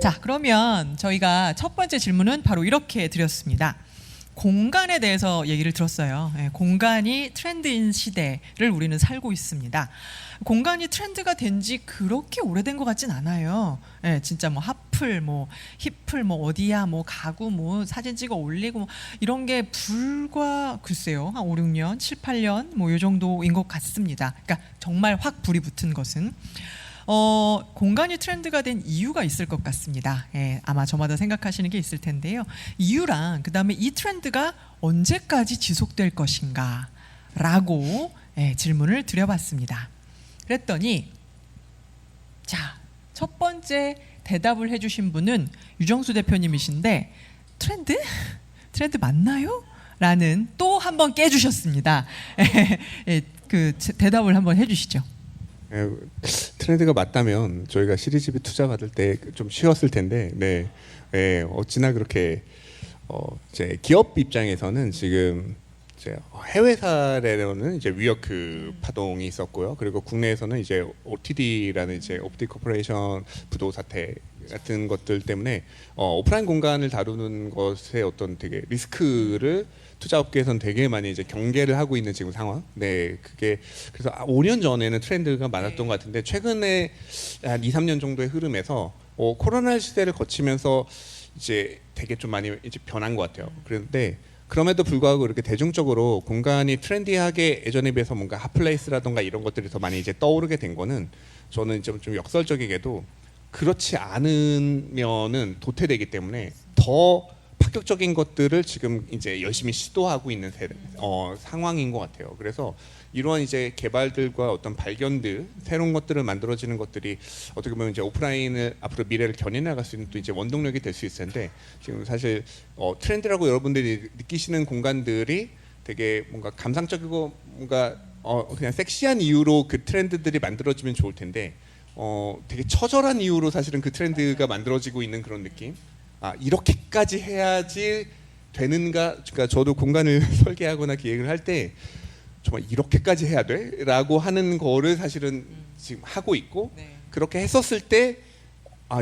자, 그러면 저희가 첫 번째 질문은 바로 이렇게 드렸습니다. 공간에 대해서 얘기를 들었어요. 공간이 트렌드인 시대를 우리는 살고 있습니다. 공간이 트렌드가 된 지 그렇게 오래된 것 같진 않아요. 진짜 뭐 핫플, 뭐 힙플, 뭐 어디야, 뭐 가구, 뭐 사진 찍어 올리고 뭐 이런 게 불과 글쎄요 한 5, 6년, 7, 8년 뭐 이 정도인 것 같습니다. 그러니까 정말 확 불이 붙은 것은. 공간이 트렌드가 된 이유가 있을 것 같습니다. 아마 저마다 생각하시는 게 있을 텐데요. 이유랑 그 다음에 이 트렌드가 언제까지 지속될 것인가 라고 질문을 드려봤습니다. 그랬더니 자, 첫 번째 대답을 해주신 분은 유정수 대표님이신데 트렌드 맞나요? 라는 또 한 번 깨주셨습니다. 그 대답을 한번 해주시죠. 트렌드가 맞다면 저희가 시리즈비 투자 받을 때 좀 쉬웠을 텐데, 어찌나 그렇게 이제 기업 입장에서는 지금 이제 해외 사례로는 이제 위워크 파동이 있었고요. 그리고 국내에서는 이제 OTD라는 이제 옵틱 코퍼레이션 부도 사태 같은 것들 때문에 오프라인 공간을 다루는 것에 어떤 되게 리스크를 투자업계에서는 되게 많이 이제 경계를 하고 있는 지금 상황. 그게 그래서 5년 전에는 트렌드가 많았던 것 같은데 최근에 한 2, 3년 정도의 흐름에서 코로나 시대를 거치면서 이제 되게 좀 많이 이제 변한 것 같아요. 그런데 그럼에도 불구하고 이렇게 대중적으로 공간이 트렌디하게 예전에 비해서 뭔가 핫플레이스라던가 이런 것들이 더 많이 이제 떠오르게 된 거는 저는 좀 역설적이게도 그렇지 않으면은 도태되기 때문에 더 파격적인 것들을 지금 이제 열심히 시도하고 있는 상황인 것 같아요. 그래서 이러한 이제 개발들과 어떤 발견들, 새로운 것들을 만들어지는 것들이 어떻게 보면 이제 오프라인을 앞으로 미래를 견인해 나갈 수 있는 또 이제 원동력이 될 수 있을 텐데 지금 사실 트렌드라고 여러분들이 느끼시는 공간들이 되게 뭔가 감상적이고 뭔가 그냥 섹시한 이유로 그 트렌드들이 만들어지면 좋을 텐데 되게 처절한 이유로 사실은 그 트렌드가 만들어지고 있는 그런 느낌. 이렇게까지 해야지 되는가? 그러니까 저도 공간을 설계하거나 기획을 할 때 정말 이렇게까지 해야 돼? 라고 하는 거를 사실은 지금 하고 있고 그렇게 했었을 때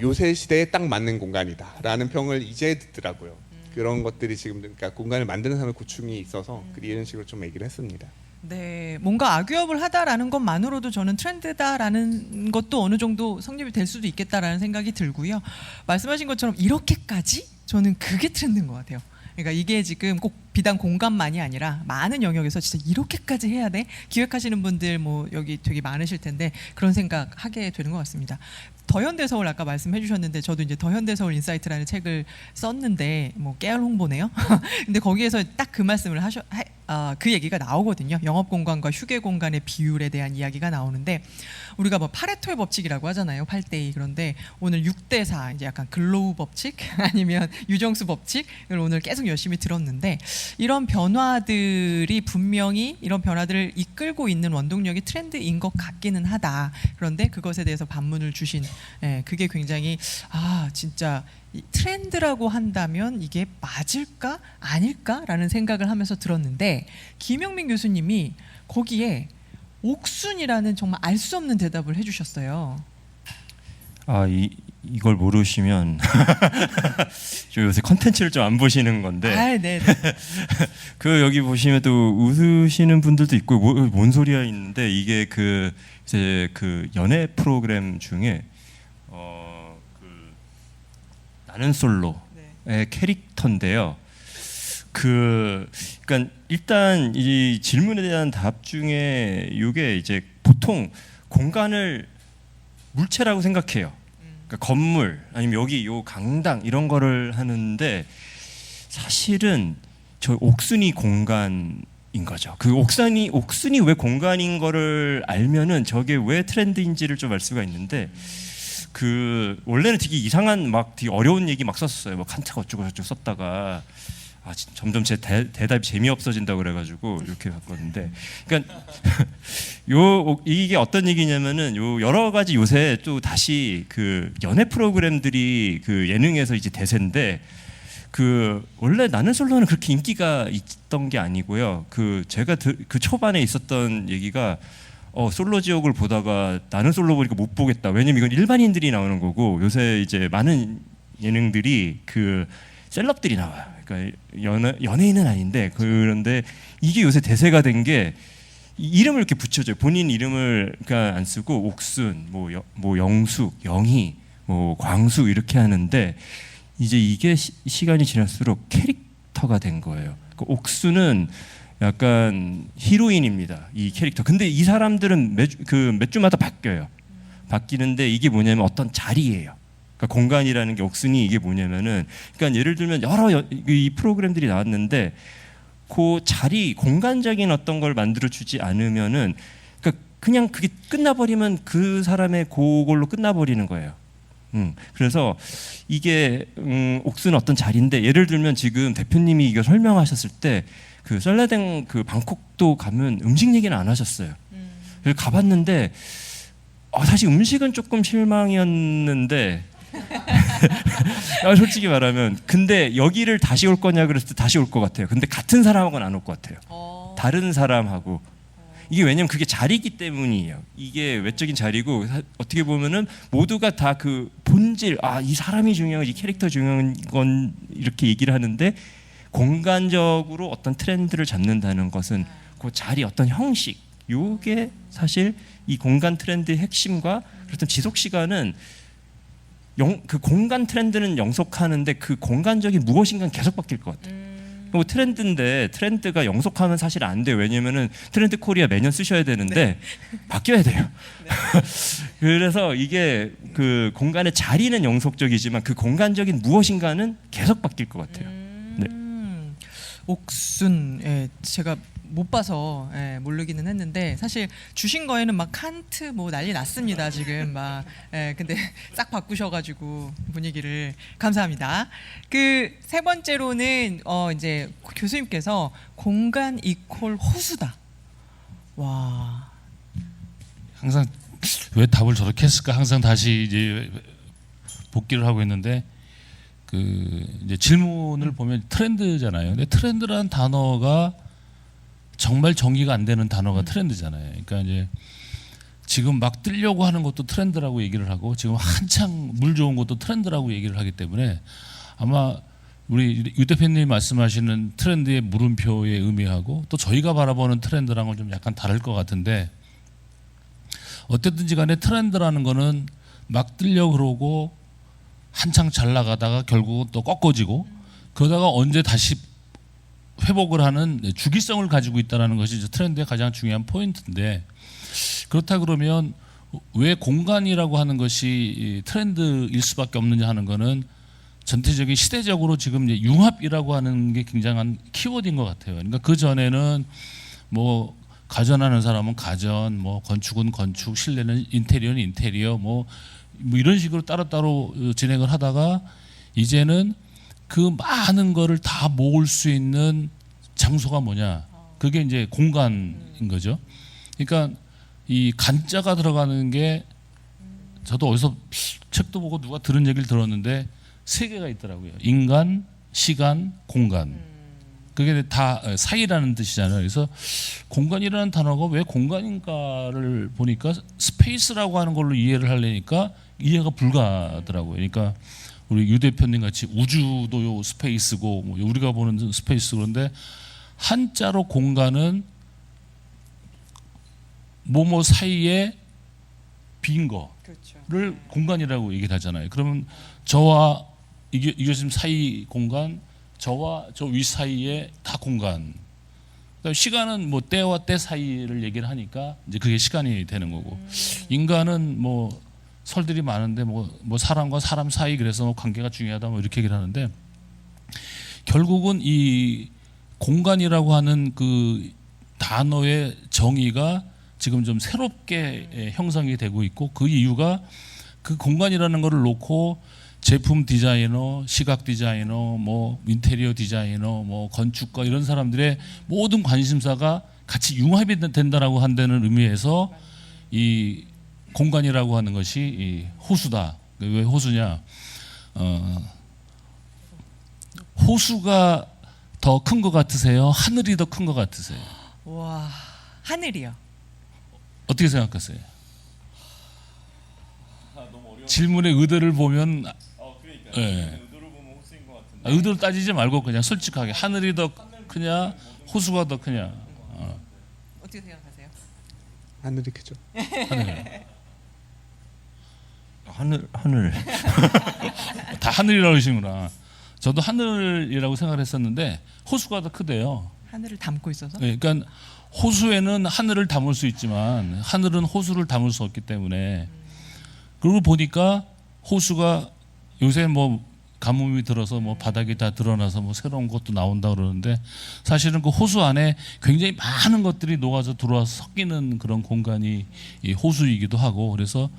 요새 시대에 딱 맞는 공간이다 라는 평을 이제 듣더라고요. 그런 것들이 지금 그러니까 공간을 만드는 사람의 고충이 있어서 이런 식으로 좀 얘기를 했습니다. 네, 뭔가 악유업을 하다라는 것만으로도 저는 트렌드다라는 것도 어느 정도 성립이 될 수도 있겠다라는 생각이 들고요. 말씀하신 것처럼 이렇게까지 저는 그게 트렌드인 것 같아요. 그러니까 이게 지금 꼭 비단 공간만이 아니라 많은 영역에서 진짜 이렇게까지 해야 돼? 기획하시는 분들 뭐 여기 되게 많으실 텐데 그런 생각 하게 되는 것 같습니다. 더현대서울 아까 말씀해 주셨는데 저도 이제 더현대서울 인사이트라는 책을 썼는데 뭐 깨알 홍보네요. 근데 거기에서 딱 그 말씀을 그 얘기가 나오거든요. 영업 공간과 휴게 공간의 비율에 대한 이야기가 나오는데 우리가 뭐 파레토의 법칙이라고 하잖아요. 8대2. 그런데 오늘 6대4 이제 약간 글로우 법칙 아니면 유정수 법칙을 오늘 계속 열심히 들었는데 이런 변화들이 분명히 이런 변화들을 이끌고 있는 원동력이 트렌드인 것 같기는 하다. 그런데 그것에 대해서 반문을 주신 그게 굉장히 진짜 트렌드라고 한다면 이게 맞을까 아닐까라는 생각을 하면서 들었는데 김영민 교수님이 거기에 옥순이라는 정말 알 수 없는 대답을 해주셨어요. 이걸 모르시면 저 요새 컨텐츠를 좀 안 보시는 건데 네. 그 여기 보시면 또 웃으시는 분들도 있고 뭔 소리야 있는데 이게 이제 그 연애 프로그램 중에 나는 솔로의 캐릭터인데요. 그러니까 일단 이 질문에 대한 답 중에 이게 이제 보통 공간을 물체라고 생각해요. 그러니까 건물 아니면 여기 요 강당 이런 거를 하는데 사실은 저 옥순이 공간인 거죠. 그 옥순이 왜 공간인 거를 알면은 저게 왜 트렌드인지를 좀 알 수가 있는데 원래는 되게 이상한 되게 어려운 얘기 막 썼어요. 뭐 칸트가 어쩌고 저쩌고 썼다가 점점 제 대답이 재미없어진다고 그래가지고 이렇게 바꿨는데 그러니까 이게 어떤 얘기냐면은 여러 가지 요새 또 다시 그 연애 프로그램들이 그 예능에서 이제 대세인데 원래 나는 솔로는 그렇게 인기가 있던 게 아니고요. 제가 그 초반에 있었던 얘기가 솔로 지옥을 보다가 나는 솔로 보니까 못 보겠다. 왜냐면 이건 일반인들이 나오는 거고 요새 이제 많은 예능들이 그 셀럽들이 나와요. 그러니까 연예인은 아닌데 그런데 이게 요새 대세가 된 게 이름을 이렇게 붙여줘요. 본인 이름을 그러니까 안 쓰고 옥순, 뭐 영숙, 영희, 뭐 광수 이렇게 하는데 이제 이게 시간이 지날수록 캐릭터가 된 거예요. 그 옥수는 약간 히로인입니다. 이 캐릭터. 근데 이 사람들은 몇 주마다 바뀌어요. 바뀌는데 이게 뭐냐면 어떤 자리예요. 그러니까 공간이라는 게 옥순이 이게 뭐냐면은 그러니까 예를 들면 여러 이 프로그램들이 나왔는데 그 자리 공간적인 어떤 걸 만들어 주지 않으면은 그러니까 그냥 그게 끝나버리면 그 사람의 그걸로 끝나버리는 거예요. 그래서 이게 옥수는 어떤 자리인데 예를 들면 지금 대표님이 이거 설명하셨을 때 그 썰라댕 그 방콕도 가면 음식 얘기는 안 하셨어요. 그래서 가봤는데 사실 음식은 조금 실망이었는데 솔직히 말하면 근데 여기를 다시 올 거냐 그랬을 때 다시 올 것 같아요. 근데 같은 사람하고는 안 올 것 같아요. 다른 사람하고 이게 왜냐면 그게 자리이기 때문이에요. 이게 외적인 자리고 어떻게 보면은 모두가 다 그 본질 이 사람이 중요한 이 캐릭터 중요한 건 이렇게 얘기를 하는데 공간적으로 어떤 트렌드를 잡는다는 것은 그 자리 어떤 형식 요게 사실 이 공간 트렌드의 핵심과 그렇다면 지속 시간은 그 공간 트렌드는 영속하는데 그 공간적인 무엇인가는 계속 바뀔 것 같아요. 뭐 트렌드인데 트렌드가 영속하면 사실 안 돼요. 왜냐면은 트렌드 코리아 매년 쓰셔야 되는데 바뀌어야 돼요. 그래서 이게 그 공간의 자리는 영속적이지만 그 공간적인 무엇인가는 계속 바뀔 것 같아요. 네. 옥순, 제가 못 봐서 모르기는 했는데 사실 주신 거에는 막 칸트 뭐 난리 났습니다 지금 막 근데 싹 바꾸셔가지고 분위기를 감사합니다. 그 세 번째로는 이제 교수님께서 공간 이퀄 호수다. 와. 항상 왜 답을 저렇게 했을까 항상 다시 이제 복기를 하고 있는데 그 이제 질문을 보면 트렌드잖아요. 근데 트렌드라는 단어가 정말 정의가 안 되는 단어가 트렌드잖아요. 그러니까 이제 지금 막 뜨려고 하는 것도 트렌드라고 얘기를 하고 지금 한창 물 좋은 것도 트렌드라고 얘기를 하기 때문에 아마 우리 유 대표님 말씀하시는 트렌드의 물음표의 의미하고 또 저희가 바라보는 트렌드랑은 좀 약간 다를 것 같은데 어쨌든지 간에 트렌드라는 거는 막 뜨려고 그러고 한창 잘 나가다가 결국은 또 꺾어지고 그러다가 언제 다시 회복을 하는 주기성을 가지고 있다는 것이 트렌드의 가장 중요한 포인트인데 그렇다 그러면 왜 공간이라고 하는 것이 트렌드일 수밖에 없느냐 하는 거는 전체적인 시대적으로 지금 이제 융합이라고 하는 게 굉장한 키워드인 것 같아요. 그러니까 그 전에는 뭐 가전하는 사람은 가전, 뭐 건축은 건축, 실내는 인테리어는 인테리어, 뭐 이런 식으로 따로따로 진행을 하다가 이제는 그 많은 거를 다 모을 수 있는 장소가 뭐냐? 그게 이제 공간인 거죠. 그러니까 이 간자가 들어가는 게 저도 어디서 책도 보고 누가 들은 얘기를 들었는데 세 개가 있더라고요. 인간, 시간, 공간. 그게 다 사이라는 뜻이잖아요. 그래서 공간이라는 단어가 왜 공간인가를 보니까 스페이스라고 하는 걸로 이해를 하려니까 이해가 불가하더라고요. 그러니까 우리 유 대표님 같이 우주도 스페이스고 뭐 우리가 보는 스페이스 그런데 한자로 공간은 뭐뭐 사이에 빈 거를 공간이라고 얘기를 하잖아요. 그러면 저와 이게 지금 사이 공간, 저와 저 위 사이에 다 공간. 그다음에 시간은 뭐 때와 때 사이를 얘기를 하니까 이제 그게 시간이 되는 거고 인간은 뭐 설들이 많은데 뭐 사람과 사람 사이 그래서 뭐 관계가 중요하다 뭐 이렇게 얘기를 하는데 결국은 이 공간이라고 하는 그 단어의 정의가 지금 좀 새롭게 형성이 되고 있고 그 이유가 그 공간이라는 거를 놓고 제품 디자이너, 시각 디자이너, 뭐 인테리어 디자이너, 뭐 건축가 이런 사람들의 모든 관심사가 같이 융합이 된다라고 한다는 의미에서 이 공간이라고 하는 것이 이 호수다. 왜 호수냐? 호수가 더 큰 것 같으세요? 하늘이 더 큰 것 같으세요? 와, 하늘이요. 어떻게 생각하세요? 질문의 의도를 보면 예. 의도를 따지지 말고 그냥 솔직하게 하늘이 더 크냐 호수가 더 크냐. 어떻게 생각하세요? 하늘이 크죠. 하늘. 다 하늘이라고 하시구나. 저도 하늘이라고 생각을 했었는데 호수가 더 크대요. 하늘을 담고 있어서? 네, 그러니까 호수에는 하늘을 담을 수 있지만 하늘은 호수를 담을 수 없기 때문에 그리고 보니까 호수가 요새 뭐 가뭄이 들어서 뭐 바닥이 다 드러나서 뭐 새로운 것도 나온다 그러는데 사실은 그 호수 안에 굉장히 많은 것들이 녹아서 들어와서 섞이는 그런 공간이 이 호수이기도 하고 그래서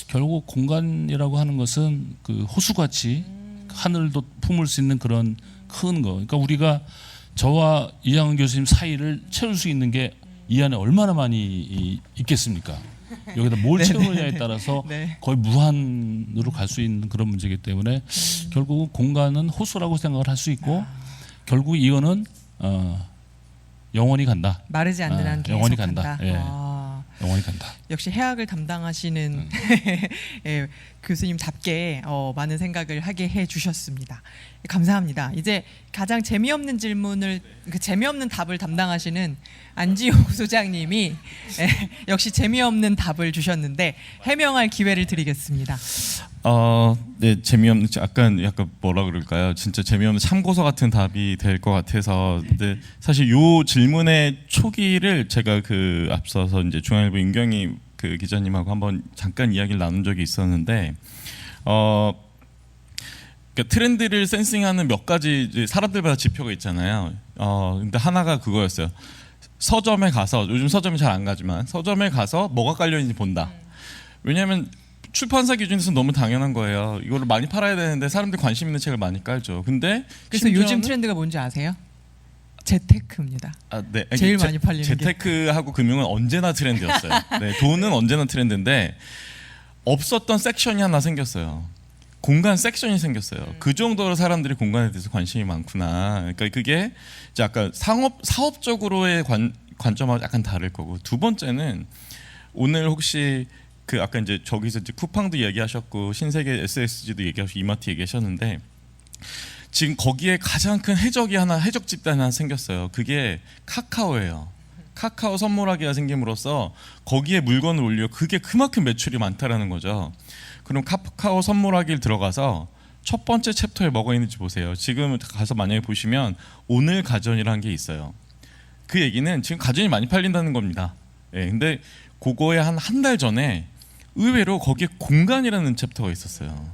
결국 공간이라고 하는 것은 그 호수같이 하늘도 품을 수 있는 그런 큰 거. 그러니까 우리가 저와 이양은 교수님 사이를 채울 수 있는 게 이 안에 얼마나 많이 있겠습니까? 여기다 뭘 채우느냐에 따라서 네. 거의 무한으로 갈 수 있는 그런 문제이기 때문에 결국 공간은 호수라고 생각을 할 수 있고 결국 이거는 영원히 간다. 마르지 않는 한 계속 영원히 간다. 간다. 예. 영원히 간다. 역시 해학을 담당하시는 예, 교수님답게 많은 생각을 하게 해주셨습니다. 감사합니다. 이제 가장 재미없는 질문을 재미없는 답을 담당하시는 안지호 소장님이 역시 재미없는 답을 주셨는데 해명할 기회를 드리겠습니다. 네, 재미없는 약간 뭐라 그럴까요? 진짜 재미없는 참고서 같은 답이 될 것 같아서. 근데 사실 요 질문의 초기를 제가 그 앞서서 이제 중앙일보 윤경희 그 기자님하고 한번 잠깐 이야기를 나눈 적이 있었는데, 그러니까 트렌드를 센싱하는 몇 가지 이제 사람들마다 지표가 있잖아요. 근데 하나가 그거였어요. 서점에 가서 요즘 서점이 잘 안 가지만 서점에 가서 뭐가 깔려 있는지 본다. 왜냐하면 출판사 기준에서 너무 당연한 거예요. 이거를 많이 팔아야 되는데 사람들이 관심 있는 책을 많이 깔죠. 근데 그래서 요즘 트렌드가 뭔지 아세요? 재테크입니다. 네. 제일 많이 팔리는 재테크하고 금융은 언제나 트렌드였어요. 네, 돈은 언제나 트렌드인데 없었던 섹션이 하나 생겼어요. 공간 섹션이 생겼어요. 그 정도로 사람들이 공간에 대해서 관심이 많구나. 그러니까 그게 이제 아까 사업적으로의 관점하고 약간 다를 거고, 두 번째는 오늘 혹시 그 아까 이제 저기서 이제 쿠팡도 얘기하셨고 신세계 SSG도 얘기하시고 이마트 얘기하셨는데 지금 거기에 가장 큰 해적 집단이 하나 생겼어요. 그게 카카오예요. 카카오 선물하기가 생김으로써 거기에 물건을 올려 그게 그만큼 매출이 많다라는 거죠. 그럼 카카오 선물하기를 들어가서 첫 번째 챕터에 뭐가 있는지 보세요. 지금 가서 만약에 보시면 오늘 가전이라는 게 있어요. 그 얘기는 지금 가전이 많이 팔린다는 겁니다. 예, 근데 그거에 한 달 전에 의외로 거기에 공간이라는 챕터가 있었어요.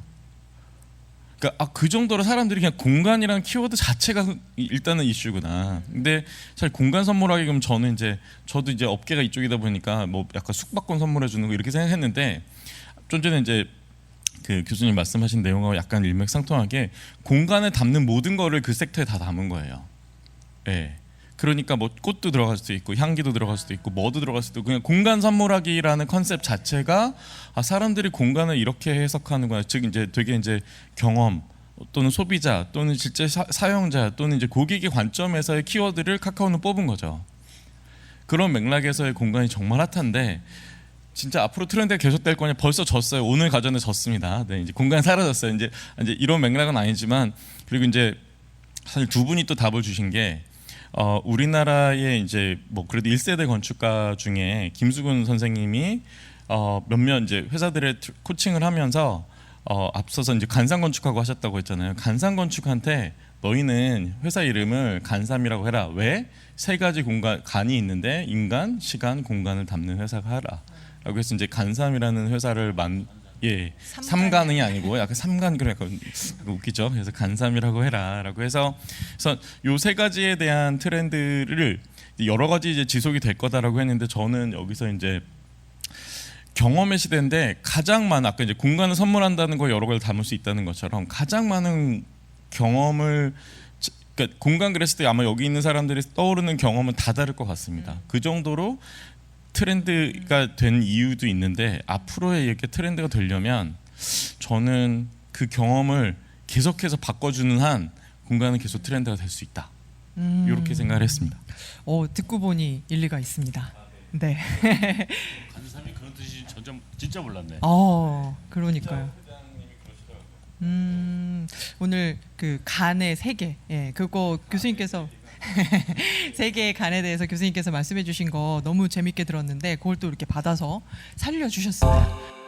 그러니까 그 정도로 사람들이 그냥 공간이라는 키워드 자체가 일단은 이슈구나. 근데 사실 공간 선물하기 그럼 저도 이제 업계가 이쪽이다 보니까 뭐 약간 숙박권 선물해 주는 거 이렇게 생각했는데 좀 전에 이제 그 교수님 말씀하신 내용하고 약간 일맥상통하게 공간을 담는 모든 거를 그 섹터에 다 담은 거예요. 예. 그러니까 뭐 꽃도 들어갈 수도 있고 향기도 들어갈 수도 있고 뭐도 들어갈 수도 있고 그냥 공간 선물하기라는 컨셉 자체가 사람들이 공간을 이렇게 해석하는구나. 즉 이제 되게 이제 경험 또는 소비자 또는 실제 사용자 또는 이제 고객의 관점에서의 키워드를 카카오는 뽑은 거죠. 그런 맥락에서의 공간이 정말 핫한데 진짜 앞으로 트렌드가 계속될 거냐? 벌써 졌어요. 오늘 가전에 졌습니다. 네, 이제 공간 사라졌어요. 이제 이런 맥락은 아니지만 그리고 이제 사실 두 분이 또 답을 주신 게 우리나라의 이제 뭐 그래도 1세대 건축가 중에 김수근 선생님이 몇몇 이제 회사들의 코칭을 하면서 앞서서 이제 간상 건축하고 하셨다고 했잖아요. 간상 건축한테 너희는 회사 이름을 간삼이라고 해라. 왜? 세 가지 공간 간이 있는데 인간, 시간, 공간을 담는 회사가 하라. 라고 해서 이제 간삼이라는 회사를 삼간이 아니고 약간 삼간 그래 약간 웃기죠. 그래서 간삼이라고 해라라고 해서 요 세 가지에 대한 트렌드를 여러 가지 이제 지속이 될 거다라고 했는데 저는 여기서 이제 경험의 시대인데 가장 많은 아까 이제 공간을 선물한다는 거 여러 가지 담을 수 있다는 것처럼 가장 많은 경험을 그러니까 공간 그랬을 때 아마 여기 있는 사람들이 떠오르는 경험은 다 다를 것 같습니다. 그 정도로 트렌드가 된 이유도 있는데 앞으로의 이렇게 트렌드가 되려면 저는 그 경험을 계속해서 바꿔주는 한 공간은 계속 트렌드가 될 수 있다. 이렇게 생각을 했습니다. 듣고 보니 일리가 있습니다. 네. 간삼이 그런 뜻이 전혀 진짜 몰랐네. 그러니까요. 오늘 그 간의 세계, 예, 그거 교수님께서 세계의 간에 대해서 교수님께서 말씀해주신 거 너무 재밌게 들었는데 그걸 또 이렇게 받아서 살려주셨습니다.